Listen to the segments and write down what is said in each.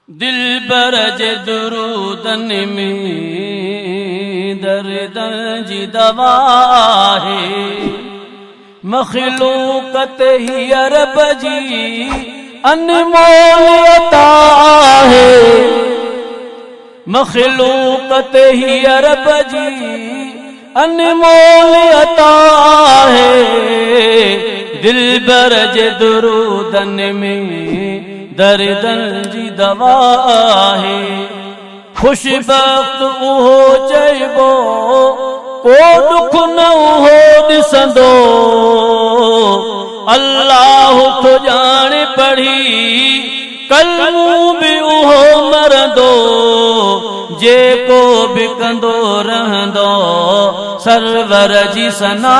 दिलबर जे दुरूदन में दर्द जी दवा है। मखलूकत ही अरब जी अनमोल अता है। मखलूकत ही अरब जी अनमोल अता है। दिलबर जे दुरूदन में दर्दन जी दवा है। खुशबख्त उहो चइबो को दुख न उहो ॾिसंदो। अल्लाह तो ॼाणे पढ़ी कलमूं बि उहो मरंदो। जेको बि कंदो रहंदो सरवर जी सना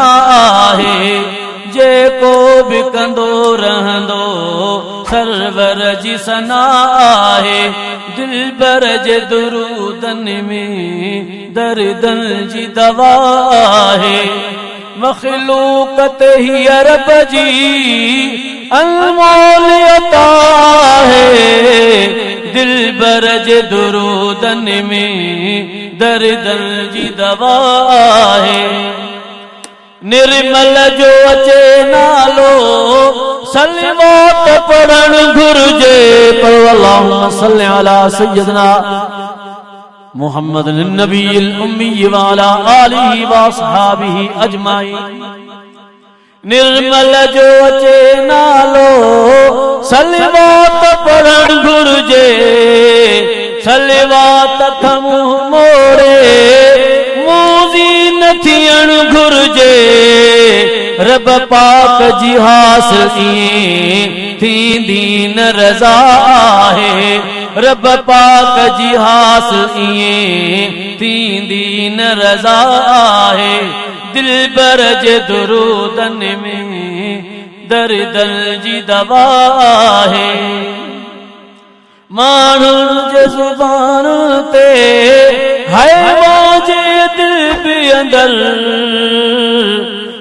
है। जेको बि कंदो रहंदो सरवर जी सना है। दिलबर जे दुरूदन में दर्दन जी दवा है। मखलूकत ही अरब जी अनमोल अता है। दिलबर जे दुरूदन में दर्दन जी दवा है। निर्मल जो अचे नालो सलवात पढ़ण घुर्जे। पर अल्लाहुम्मा सल्लि अला सय्यदना मुहम्मद नबील उम्मी व अला आलिहि व अस्हाबिहि अजमाइन। निर्मल जो अचे नालो सलवात पढ़ण घुर्जे। सलवात खां मुंह मोड़े मूज़ी न थियण घुर्जे। रब पाक जी हासिल ईअं थींदी न रज़ा है। रब पाक जी हासिल ईअं थींदी न रज़ा है। दिलबर जे दुरूदन में दर्दन जी दवा है। माण्हुनि जे ज़ुबान ते है मौजे दिल बि अंदर।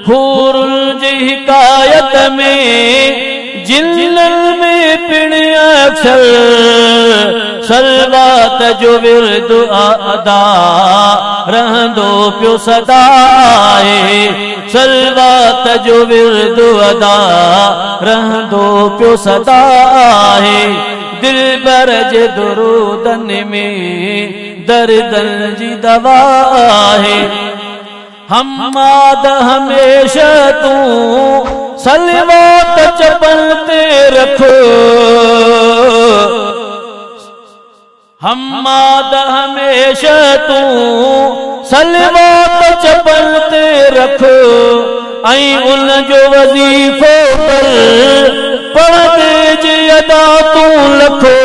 हूरुल जी हिकायत में जिन्नल में पिण अक्षर। सलवात जो विर्द अदा रहंदो पियो सदा है। सलवात जो विर्द अदा रहंदो पियो सदा है। दिलबर जे दुरूदन में दर्दन जी दवा है। हम्माद हमेशा तू सलवात चपल ते रखो। हम्माद हमेशा तू सलवात चपल ते रखो। ऐं उन जो वज़ीफ़ो कर पढ़ंदे जी अदा तू लखो।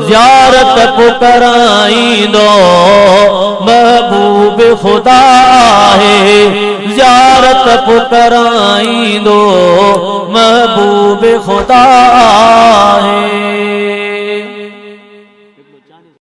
ज़ियारत पो कराईंदो महबूब खुदा है। ज़ियारत पो कराईंदो महबूब खुदा है।